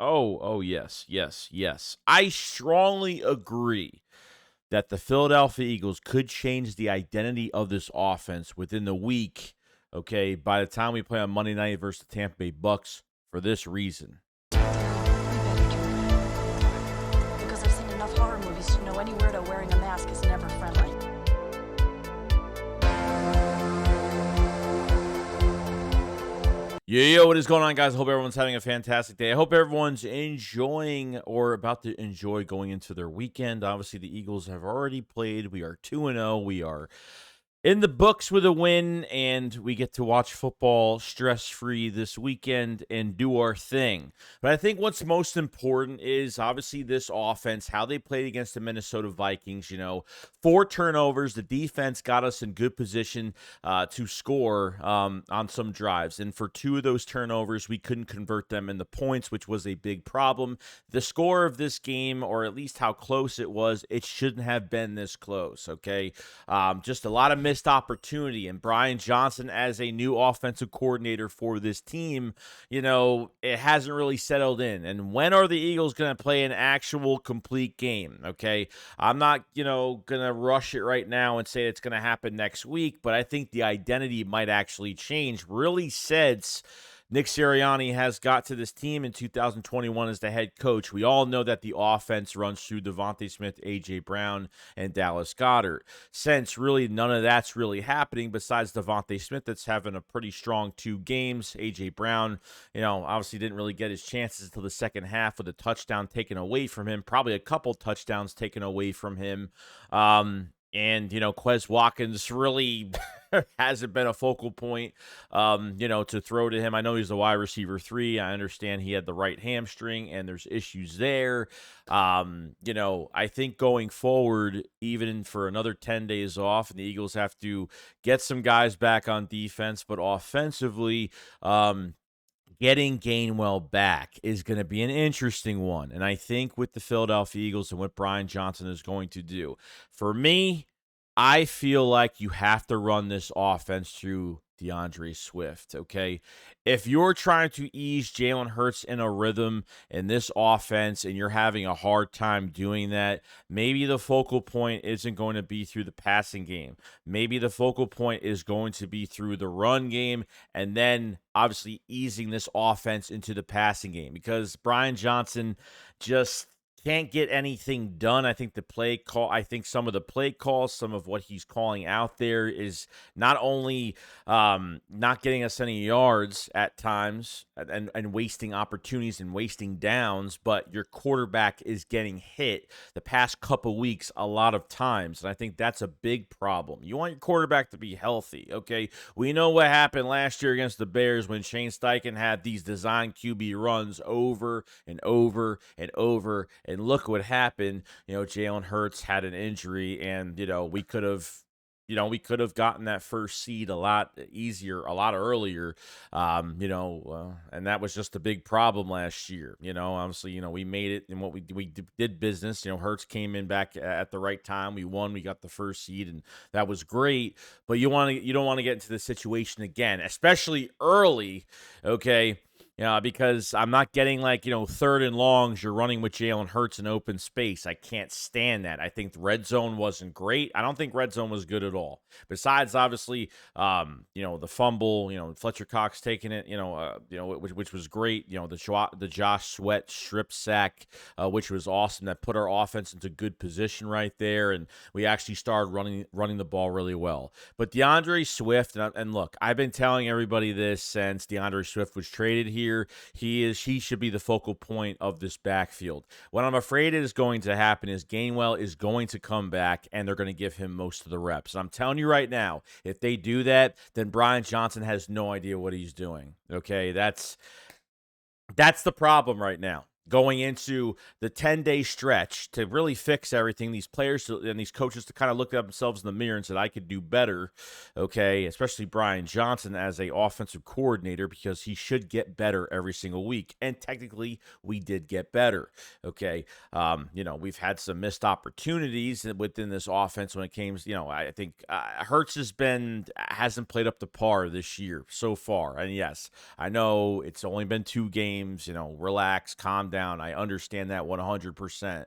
Yes. I strongly agree that the Philadelphia Eagles could change the identity of this offense within the week, okay, by the time we play on Monday night versus the Tampa Bay Bucks for this reason. We better do. Because I've seen enough horror movies to know any weirdo wearing a mask is never friendly. Yo, what is going on, guys? I hope everyone's having a fantastic day. I hope everyone's enjoying or about to enjoy going into their weekend. Obviously, the Eagles have already played. We are 2-0. We are in the books with a win, and we get to watch football stress-free this weekend and do our thing. But I think what's most important is obviously this offense, how they played against the Minnesota Vikings. 4 turnovers. The defense got us in good position to score on some drives. And for 2 of those turnovers, we couldn't convert them into points, which was a big problem. The score of this game, or at least how close it was, it shouldn't have been this close, okay? Just a lot of missed opportunity, and Brian Johnson as a new offensive coordinator for this team, it hasn't really settled in. And when are the Eagles going to play an actual complete game? Okay, I'm not going to rush it right now and say it's going to happen next week, but I think the identity might actually change really since Nick Sirianni has got to this team in 2021 as the head coach. We all know that the offense runs through Devontae Smith, A.J. Brown, and Dallas Goedert. Since really none of that's really happening besides Devontae Smith that's having a pretty strong 2 games. A.J. Brown, obviously didn't really get his chances until the second half with a touchdown taken away from him. Probably a couple touchdowns taken away from him. And Quez Watkins really hasn't been a focal point, to throw to him. I know he's the wide receiver 3. I understand he had the right hamstring, and there's issues there. I think going forward, even for another 10 days off, and the Eagles have to get some guys back on defense, but offensively, getting Gainwell back is going to be an interesting one. And I think with the Philadelphia Eagles and what Brian Johnson is going to do, for me, I feel like you have to run this offense through DeAndre Swift, okay? If you're trying to ease Jalen Hurts in a rhythm in this offense and you're having a hard time doing that, maybe the focal point isn't going to be through the passing game. Maybe the focal point is going to be through the run game and then obviously easing this offense into the passing game because Brian Johnson just can't get anything done. I think some of the play calls, some of what he's calling out there is not only not getting us any yards at times and wasting opportunities and wasting downs, but your quarterback is getting hit the past couple weeks a lot of times. And I think that's a big problem. You want your quarterback to be healthy, okay? We know what happened last year against the Bears when Shane Steichen had these design QB runs over and over and over. And look what happened. Jalen Hurts had an injury, and we could have gotten that first seed a lot easier, a lot earlier. And that was just a big problem last year. Obviously, we made it, and what we did business. Hurts came in back at the right time. We won. We got the first seed, and that was great. But you don't want to get into this situation again, especially early. Okay. Because I'm not getting 3rd and longs. You're running with Jalen Hurts in open space. I can't stand that. I think the red zone wasn't great. I don't think red zone was good at all. Besides, obviously, the fumble, Fletcher Cox taking it, which was great. The Josh Sweat strip sack, which was awesome. That put our offense into good position right there, and we actually started running the ball really well. But DeAndre Swift, and look, I've been telling everybody this since DeAndre Swift was traded here. He should be the focal point of this backfield. What I'm afraid is going to happen is Gainwell is going to come back and they're going to give him most of the reps. And I'm telling you right now, if they do that, then Brian Johnson has no idea what he's doing. Okay, that's the problem right now. Going into the 10-day stretch to really fix everything, these players and these coaches to kind of look at themselves in the mirror and said, I could do better, okay, especially Brian Johnson as a offensive coordinator because he should get better every single week. And technically, we did get better, okay. We've had some missed opportunities within this offense when it came, I think Hurts hasn't played up to par this year so far. And yes, I know it's only been 2 games, relax, calm down. I understand that 100%.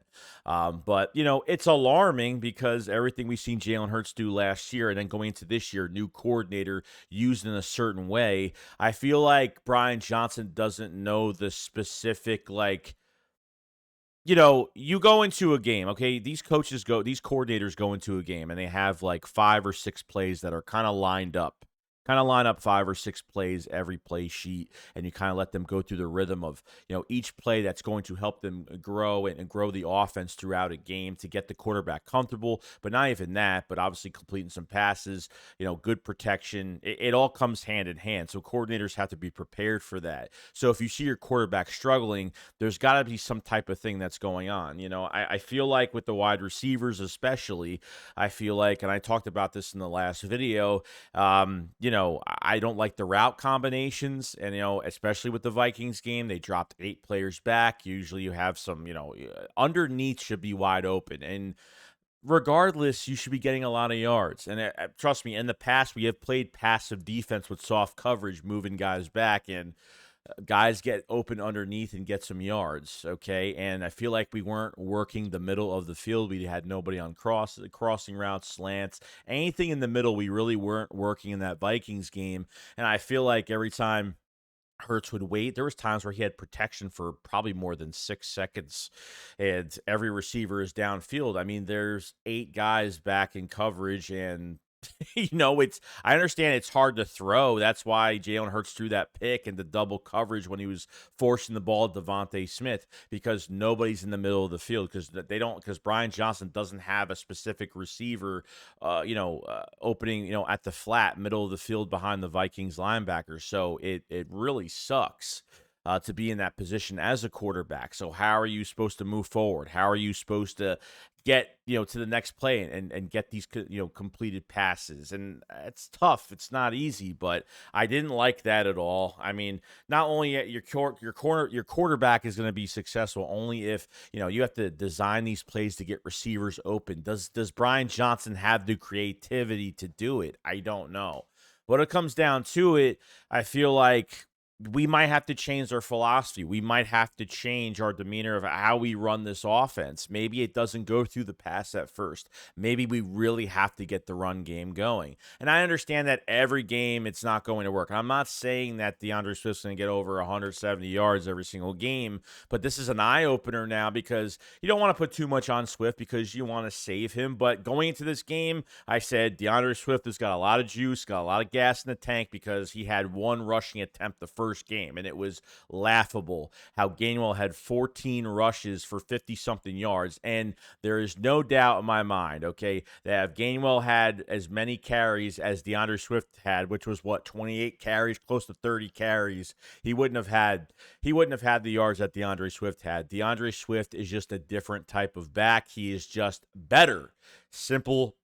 But, it's alarming because everything we've seen Jalen Hurts do last year and then going into this year, new coordinator used in a certain way. I feel like Brian Johnson doesn't know the specific, like, you go into a game, okay? These coordinators go into a game and they have like 5 or 6 plays that are kind of lined up. Kind of line up 5 or 6 plays every play sheet, and you kind of let them go through the rhythm of, each play that's going to help them grow and grow the offense throughout a game to get the quarterback comfortable. But not even that, but obviously completing some passes, good protection. It all comes hand in hand. So coordinators have to be prepared for that. So if you see your quarterback struggling, there's got to be some type of thing that's going on. I feel like with the wide receivers, especially, I feel like, and I talked about this in the last video, I don't like the route combinations, and especially with the Vikings game, they dropped 8 players back. Usually, you have some, underneath should be wide open, and regardless, you should be getting a lot of yards. And trust me, in the past, we have played passive defense with soft coverage, moving guys back, and guys get open underneath and get some yards, okay? And I feel like we weren't working the middle of the field. We had nobody on crossing routes, slants, anything in the middle. We really weren't working in that Vikings game. And I feel like every time Hurts would wait, there was times where he had protection for probably more than 6 seconds, and every receiver is downfield. I mean, there's 8 guys back in coverage, and I understand it's hard to throw. That's why Jalen Hurts threw that pick and the double coverage when he was forcing the ball at Devontae Smith, because nobody's in the middle of the field, because Brian Johnson doesn't have a specific receiver, opening, at the flat middle of the field behind the Vikings linebackers. So it really sucks. To be in that position as a quarterback. So how are you supposed to move forward? How are you supposed to get, to the next play and get these, completed passes? And it's tough. It's not easy, but I didn't like that at all. I mean, not only your quarterback is going to be successful only if, you have to design these plays to get receivers open. Does Brian Johnson have the creativity to do it? I don't know. When it comes down to it, I feel like we might have to change our philosophy. We might have to change our demeanor of how we run this offense. Maybe it doesn't go through the pass at first. Maybe we really have to get the run game going. And I understand that every game it's not going to work. I'm not saying that DeAndre Swift's going to get over 170 yards every single game, but this is an eye-opener now, because you don't want to put too much on Swift because you want to save him. But going into this game, I said DeAndre Swift has got a lot of juice, got a lot of gas in the tank, because he had one rushing attempt the first game, and it was laughable how Gainwell had 14 rushes for 50-something yards. And there is no doubt in my mind, okay, that if Gainwell had as many carries as DeAndre Swift had, which was 28 carries, close to 30 carries, he wouldn't have had the yards that DeAndre Swift had. DeAndre Swift is just a different type of back. He is just better. Simple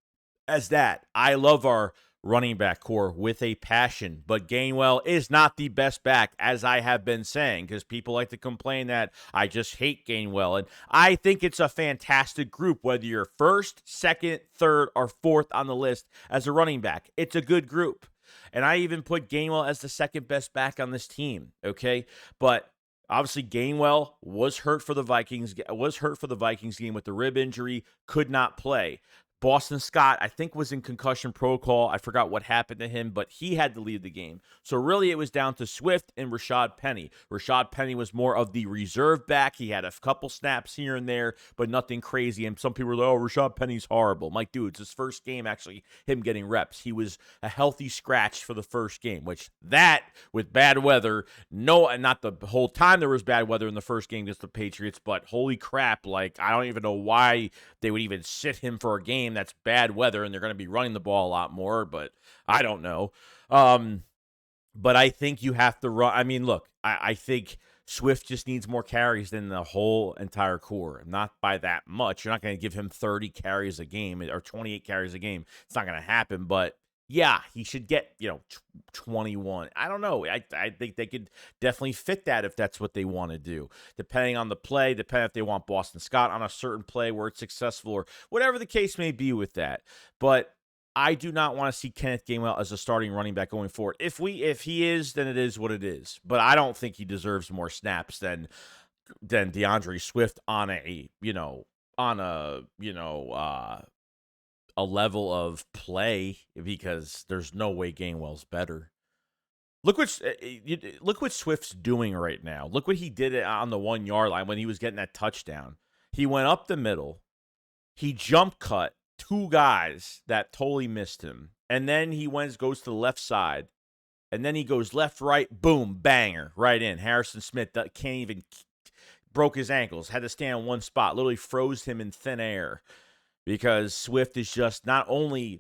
as that. I love our running back core with a passion, but Gainwell is not the best back, as I have been saying, because people like to complain that I just hate Gainwell. And I think it's a fantastic group, whether you're first, second, third, or fourth on the list as a running back. It's a good group. And I even put Gainwell as the second best back on this team, okay? But obviously, Gainwell was hurt for the Vikings game with the rib injury, could not play. Boston Scott, I think, was in concussion protocol. I forgot what happened to him, but he had to leave the game. So really it was down to Swift and Rashad Penny. Rashad Penny was more of the reserve back. He had a couple snaps here and there, but nothing crazy. And some people were like, oh, Rashad Penny's horrible. I'm like, dude, it's his first game, actually, him getting reps. He was a healthy scratch for the first game, which that, with bad weather, no, and not the whole time there was bad weather in the first game against the Patriots, but holy crap, like, I don't even know why they would even sit him for a game that's bad weather and they're going to be running the ball a lot more, but I don't know. But I think you have to run. I mean, look, I think Swift just needs more carries than the whole entire core. Not by that much. You're not going to give him 30 carries a game or 28 carries a game. It's not going to happen, but yeah, he should get, 21. I don't know. I think they could definitely fit that if that's what they want to do. Depending on the play, depending if they want Boston Scott on a certain play where it's successful or whatever the case may be with that. But I do not want to see Kenneth Gainwell as a starting running back going forward. If he is, then it is what it is. But I don't think he deserves more snaps than than DeAndre Swift on a level of play, because there's no way Gainwell's better. Look what Swift's doing right now. Look what he did on the 1 yard line when he was getting that touchdown. He went up the middle. He jump cut 2 guys that totally missed him. And then he goes to the left side. And then he goes left, right, boom, banger, right in. Harrison Smith can't even, broke his ankles, had to stand in one spot, literally froze him in thin air. Because Swift is just not only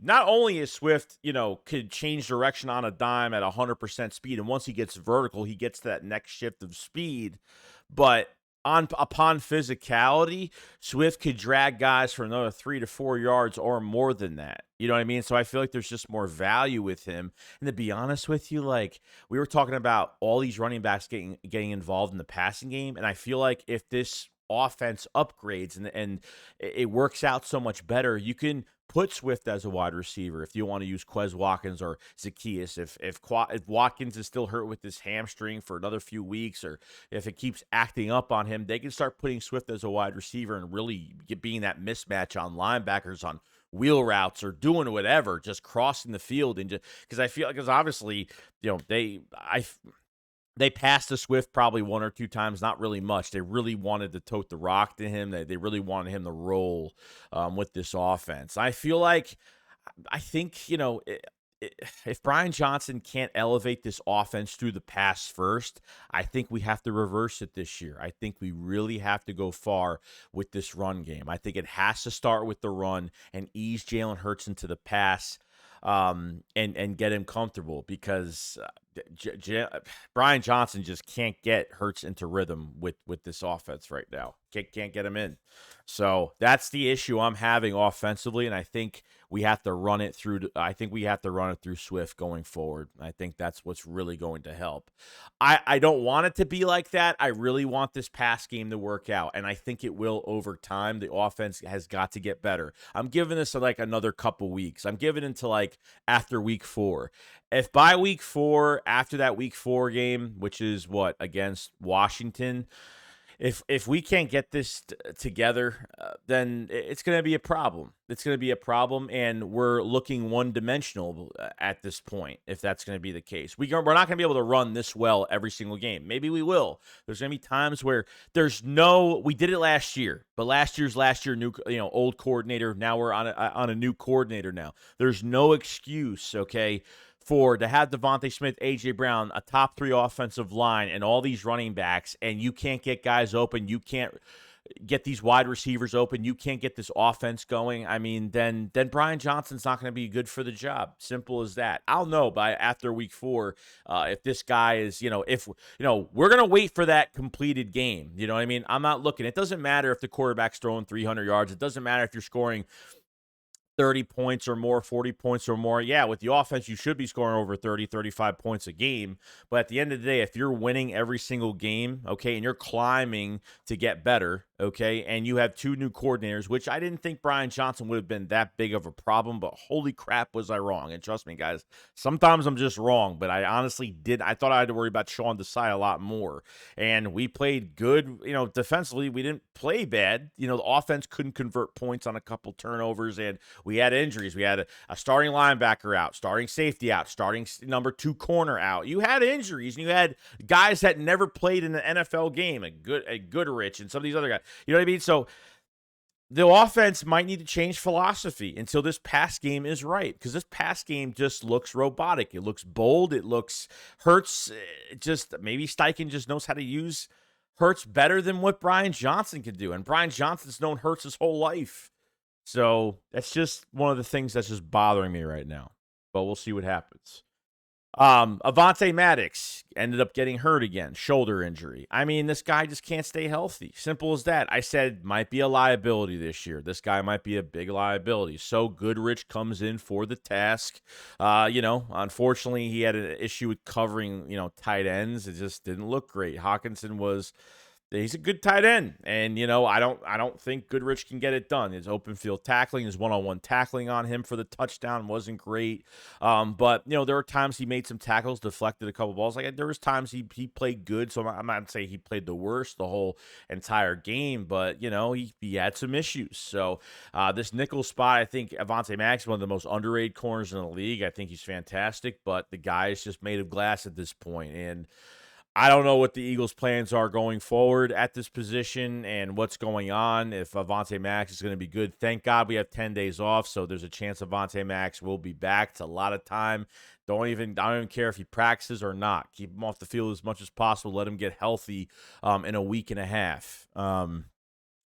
is Swift, could change direction on a dime at 100% speed, and once he gets vertical, he gets that next shift of speed, but upon physicality, Swift could drag guys for another 3 to 4 yards or more than that. You know what I mean? So I feel like there's just more value with him. And to be honest with you, like, we were talking about all these running backs getting involved in the passing game, and I feel like if this offense upgrades and it works out so much better, you can put Swift as a wide receiver if you want to use Quez Watkins or Zacchaeus. If Watkins is still hurt with his hamstring for another few weeks, or if it keeps acting up on him, they can start putting Swift as a wide receiver and really being that mismatch on linebackers on wheel routes or doing whatever, just crossing the field. And just because obviously, they passed to Swift probably 1 or 2 times, not really much. They really wanted to tote the rock to him. They really wanted him to roll with this offense. I think, if Brian Johnson can't elevate this offense through the pass first, I think we have to reverse it this year. I think we really have to go far with this run game. I think it has to start with the run and ease Jalen Hurts into the pass, and get him comfortable, because Brian Johnson just can't get Hurts into rhythm with this offense right now. Can't get him in. So that's the issue I'm having offensively, and I think we have to run it through. I think we have to run it through Swift going forward. I think that's what's really going to help. I don't want it to be like that. I really want this pass game to work out, and I think it will over time. The offense has got to get better. I'm giving this like another couple weeks. I'm giving it until like after week 4. If by week 4, after that week 4 game, which is what, against Washington, if we can't get this together, then it's going to be a problem. It's going to be a problem, and we're looking one-dimensional at this point, if that's going to be the case. We're not going to be able to run this well every single game. Maybe we will. There's going to be times where we did it last year, but last year, new, old coordinator. Now we're on a new coordinator now. There's no excuse, okay, to have Devontae Smith, A.J. Brown, a top 3 offensive line, and all these running backs, and you can't get guys open, you can't get these wide receivers open, you can't get this offense going, I mean, then Brian Johnson's not going to be good for the job. Simple as that. I'll know after week 4 if this guy is, we're going to wait for that completed game. You know what I mean? I'm not looking. It doesn't matter if the quarterback's throwing 300 yards. It doesn't matter if you're scoring 30 points or more, 40 points or more. Yeah, with the offense, you should be scoring over 30, 35 points a game. But at the end of the day, if you're winning every single game, okay, and you're climbing to get better, okay, and you have 2 new coordinators, which I didn't think Brian Johnson would have been that big of a problem, but holy crap was I wrong. And trust me, guys, sometimes I'm just wrong, but I honestly I thought I had to worry about Sean Desai a lot more. And we played good, defensively. We didn't play bad. The offense couldn't convert points on a couple turnovers, and we had injuries. We had a starting linebacker out, starting safety out, starting number 2 corner out. You had injuries, and you had guys that never played in an NFL game, a Goodrich and some of these other guys. You know what I mean? So the offense might need to change philosophy until this pass game is right, because this pass game just looks robotic. It looks bold. It looks Hurts. Maybe Steichen just knows how to use Hurts better than what Brian Johnson could do, and Brian Johnson's known Hurts his whole life. So that's just one of the things that's just bothering me right now. But we'll see what happens. Avonte Maddox ended up getting hurt again, shoulder injury. I mean, this guy just can't stay healthy. Simple as that. I said might be a liability this year. This guy might be a big liability. So Goodrich comes in for the task. Unfortunately, he had an issue with covering, tight ends. It just didn't look great. Hawkinson was he's a good tight end, and I don't think Goodrich can get it done. His open field tackling, his one-on-one tackling on him for the touchdown wasn't great. But there were times he made some tackles, deflected a couple balls. Like there was times he played good. So I'm not saying he played the worst the whole entire game, but he had some issues. So this nickel spot, I think Avonte Maddox is one of the most underrated corners in the league. I think he's fantastic, but the guy is just made of glass at this point, and I don't know what the Eagles' plans are going forward at this position and what's going on. If Avonte Maddox is going to be good, thank God we have 10 days off, so there's a chance Avonte Maddox will be back. It's a lot of time. I don't even care if he practices or not. Keep him off the field as much as possible. Let him get healthy in a week and a half.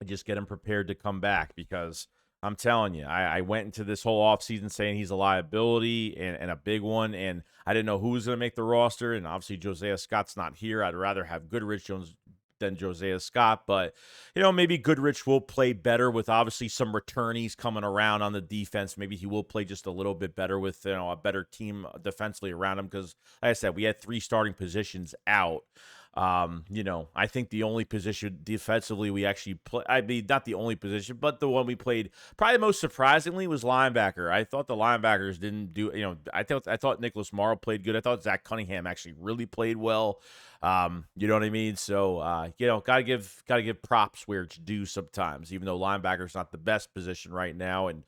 Just get him prepared to come back, because I'm telling you, I went into this whole offseason saying he's a liability and a big one, and I didn't know who was going to make the roster, and obviously Josiah Scott's not here. I'd rather have Goodrich Jones than Josiah Scott, but maybe Goodrich will play better with obviously some returnees coming around on the defense. Maybe he will play just a little bit better with a better team defensively around him, because like I said, we had 3 starting positions out. I think the only position defensively we actually play, I mean, not the only position, but the one we played probably most surprisingly was linebacker. I thought the linebackers didn't do, I thought Nicholas Morrow played good. I thought Zach Cunningham actually really played well. You know what I mean? So, gotta give props where it's due sometimes, even though linebacker's not the best position right now. And,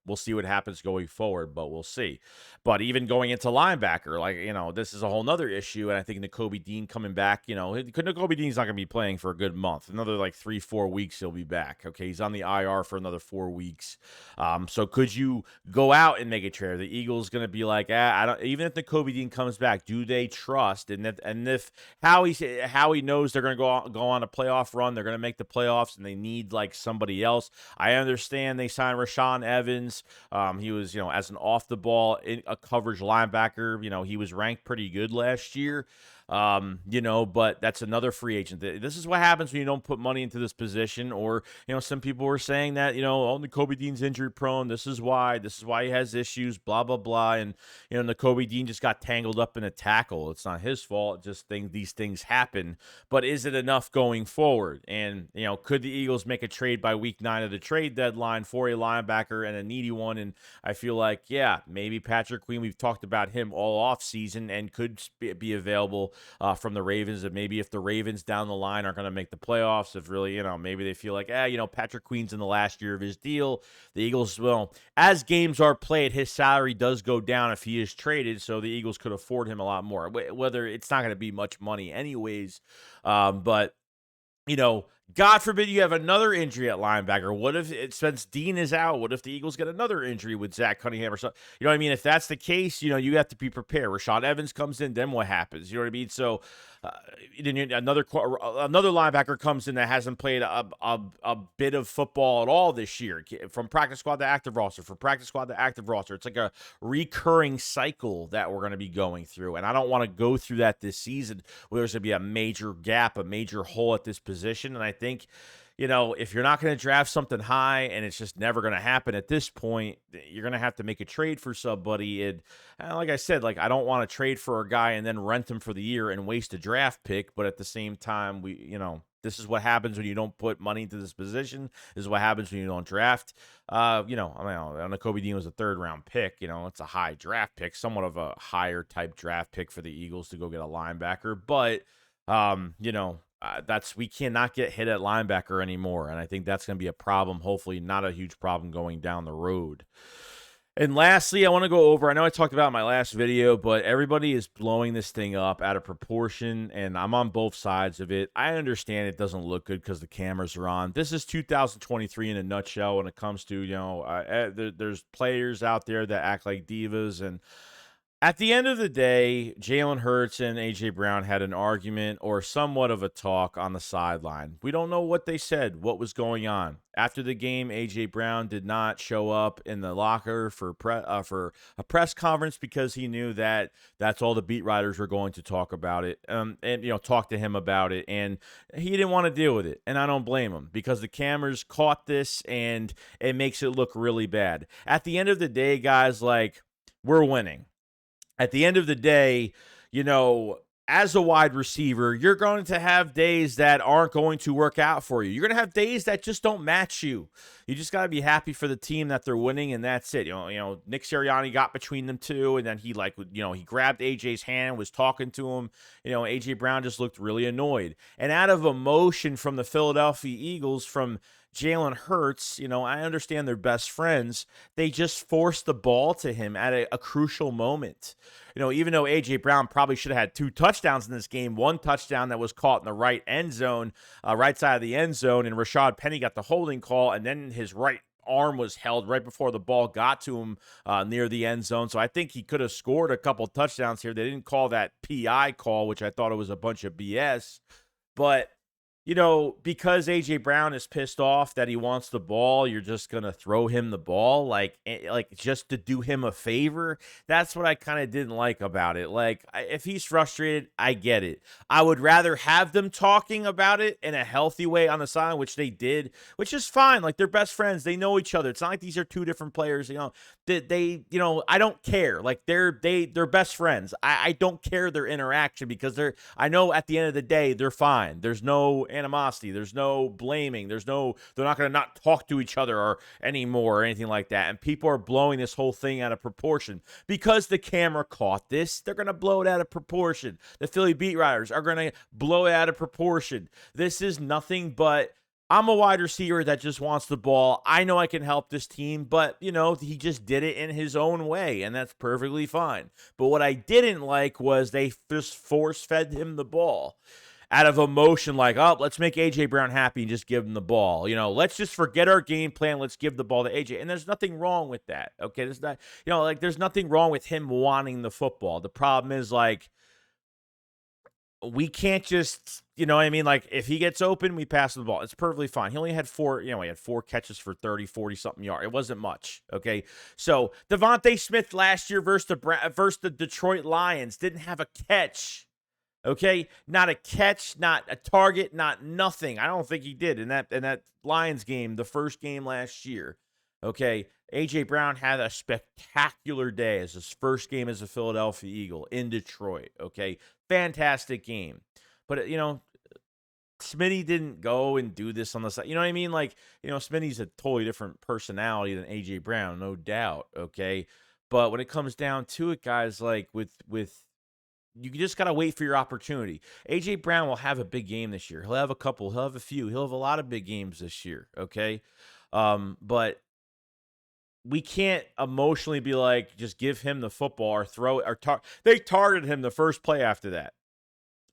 we'll see what happens going forward, but we'll see. But even going into linebacker, this is a whole nother issue. And I think Nakobe Dean coming back, Nakobe Dean's not going to be playing for a good month. Another 3-4 weeks, he'll be back. Okay. He's on the IR for another 4 weeks. So could you go out and make a trade? The Eagles going to be like, I don't, even if Nakobe Dean comes back, do they trust? And if Howie knows they're going to go on a playoff run, they're going to make the playoffs, and they need somebody else. I understand they signed Rashaan Evans. He was, as an off the ball a coverage linebacker, he was ranked pretty good last year. But that's another free agent. This is what happens when you don't put money into this position. Or, some people were saying that, Nakobe Dean's injury prone. This is why he has issues, blah, blah, blah. And, Nakobe Dean just got tangled up in a tackle. It's not his fault. These things happen. But is it enough going forward? And, could the Eagles make a trade by week 9 of the trade deadline for a linebacker and a needy one? And I feel like, yeah, maybe Patrick Queen, we've talked about him all off season and could be available from the Ravens. And maybe if the Ravens down the line aren't going to make the playoffs, if really, maybe they feel like, Patrick Queen's in the last year of his deal. The Eagles, as games are played, his salary does go down if he is traded. So the Eagles could afford him a lot more, whether it's not going to be much money anyways. But God forbid you have another injury at linebacker. What if since Dean is out? What if the Eagles get another injury with Zach Cunningham or something? You know what I mean? If that's the case, you have to be prepared. Rashaan Evans comes in, then what happens? You know what I mean? So then another linebacker comes in that hasn't played a bit of football at all this year, from practice squad to active roster, from practice squad to active roster. It's like a recurring cycle that we're going to be going through, and I don't want to go through that this season where there's going to be a major gap, a major hole at this position. And I think, if you're not going to draft something high and it's just never going to happen at this point, you're going to have to make a trade for somebody. And like I said, I don't want to trade for a guy and then rent him for the year and waste a draft pick. But at the same time, this is what happens when you don't put money into this position. This is what happens when you don't draft. Nakobe Dean was a 3rd-round pick. It's a high draft pick, somewhat of a higher type draft pick for the Eagles to go get a linebacker. But, we cannot get hit at linebacker anymore. And I think that's going to be a problem. Hopefully not a huge problem going down the road. And lastly, I want to go over, I know I talked about in my last video, but everybody is blowing this thing up out of proportion, and I'm on both sides of it. I understand it doesn't look good because the cameras are on. This is 2023 in a nutshell when it comes to, there's players out there that act like divas, and at the end of the day, Jalen Hurts and A.J. Brown had an argument or somewhat of a talk on the sideline. We don't know what they said, what was going on. After the game, A.J. Brown did not show up in the locker for a press conference because he knew that that's all the beat writers were going to talk about it, and talk to him about it. And he didn't want to deal with it, and I don't blame him, because the cameras caught this, and it makes it look really bad. At the end of the day, guys, we're winning. At the end of the day, as a wide receiver, you're going to have days that aren't going to work out for you. You're going to have days that just don't match you. You just got to be happy for the team that they're winning, and that's it. Nick Sirianni got between them two, and then he he grabbed AJ's hand, was talking to him. AJ Brown just looked really annoyed. And out of emotion from the Philadelphia Eagles, from Jalen Hurts, I understand they're best friends. They just forced the ball to him at a crucial moment. Even though A.J. Brown probably should have had 2 touchdowns in this game, 1 touchdown that was caught in the right end zone, right side of the end zone, and Rashad Penny got the holding call, and then his right arm was held right before the ball got to him near the end zone. So I think he could have scored a couple touchdowns here. They didn't call that PI call, which I thought it was a bunch of BS. But because A.J. Brown is pissed off that he wants the ball, you're just going to throw him the ball, like just to do him a favor. That's what I kind of didn't like about it. If he's frustrated, I get it. I would rather have them talking about it in a healthy way on the side, which they did, which is fine. They're best friends. They know each other. It's not like these are 2 different players. I don't care. They're best friends. I don't care their interaction because I know at the end of the day, they're fine. There's no animosity. There's no blaming. They're not going to not talk to each other or anymore or anything like that. And people are blowing this whole thing out of proportion because the camera caught this. They're going to blow it out of proportion. The Philly beat writers are going to blow it out of proportion. This is nothing but I'm a wide receiver that just wants the ball. I know I can help this team, but, he just did it in his own way, and that's perfectly fine. But what I didn't like was they just force-fed him the ball out of emotion, let's make A.J. Brown happy and just give him the ball. Let's just forget our game plan. Let's give the ball to A.J. And there's nothing wrong with that, okay? There's not, there's nothing wrong with him wanting the football. The problem is, we can't just, if he gets open, we pass the ball. It's perfectly fine. He only had 4, he had 4 catches for 30, 40-something yards. It wasn't much, okay? So, Devontae Smith last year versus the Detroit Lions didn't have a catch. Okay, not a catch, not a target, not nothing. I don't think he did in that Lions game, the first game last year. Okay, A.J. Brown had a spectacular day as his first game as a Philadelphia Eagle in Detroit. Okay, fantastic game. But, Smitty didn't go and do this on the side. You know what I mean? Smitty's a totally different personality than A.J. Brown, no doubt. Okay, but when it comes down to it, guys, with you just got to wait for your opportunity. A.J. Brown will have a big game this year. He'll have a couple. He'll have a few. He'll have a lot of big games this year, okay? But we can't emotionally be just give him the football or throw it. They targeted him the first play after that,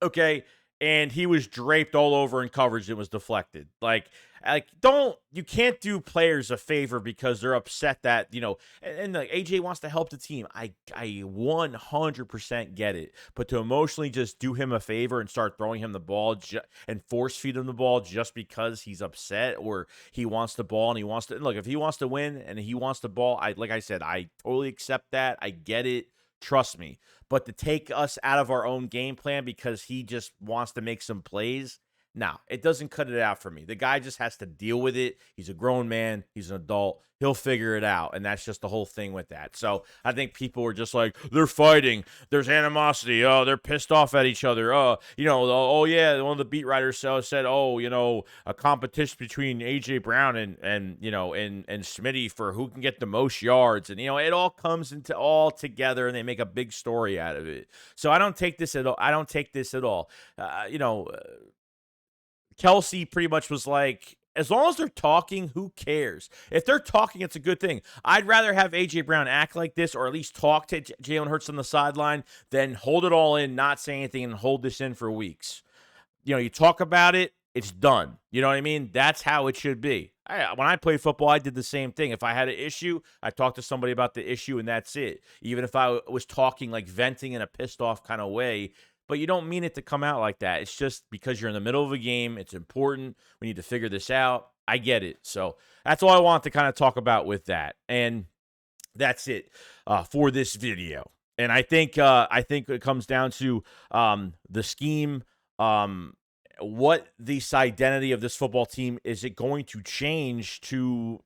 okay? And he was draped all over in coverage. It was deflected. You can't do players a favor because they're upset that, and AJ wants to help the team. I 100% get it. But to emotionally just do him a favor and start throwing him the ball and force feed him the ball just because he's upset or he wants the ball and he wants to, look, if he wants to win and he wants the ball, like I said, I totally accept that. I get it. Trust me. But to take us out of our own game plan because he just wants to make some plays, no, it doesn't cut it out for me. The guy just has to deal with it. He's a grown man. He's an adult. He'll figure it out. And that's just the whole thing with that. So I think people were just they're fighting. There's animosity. Oh, they're pissed off at each other. Oh yeah. One of the beat writers said, a competition between A.J. Brown and Smitty for who can get the most yards. And, it all comes into all together and they make a big story out of it. So I don't take this at all. Kelsey pretty much was as long as they're talking, who cares? If they're talking, it's a good thing. I'd rather have A.J. Brown act like this or at least talk to Jalen Hurts on the sideline than hold it all in, not say anything, and hold this in for weeks. You talk about it, it's done. You know what I mean? That's how it should be. When I played football, I did the same thing. If I had an issue, I talked to somebody about the issue, and that's it. Even if I was talking venting in a pissed off kind of way, but you don't mean it to come out like that. It's just because you're in the middle of a game. It's important. We need to figure this out. I get it. So that's all I want to kind of talk about with that. And that's it for this video. And I think it comes down to the scheme. What the identity of this football team is it going to change to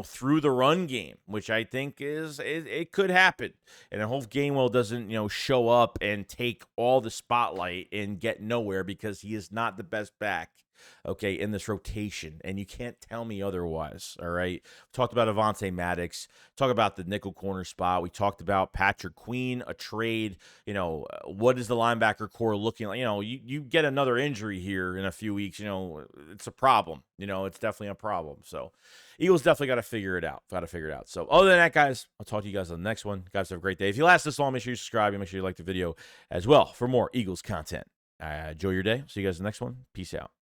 through the run game, which I think it could happen. And I hope Gainwell doesn't, show up and take all the spotlight and get nowhere, because he is not the best back, okay, in this rotation. And you can't tell me otherwise, all right? We talked about Avonte Maddox, talk about the nickel corner spot. We talked about Patrick Queen, a trade. What is the linebacker core looking like? You get another injury here in a few weeks, it's a problem. It's definitely a problem. So Eagles definitely got to figure it out. So other than that, guys, I'll talk to you guys on the next one. Guys, have a great day. If you last this long, make sure you subscribe and make sure you like the video as well for more Eagles content. Enjoy your day. See you guys in the next one. Peace out.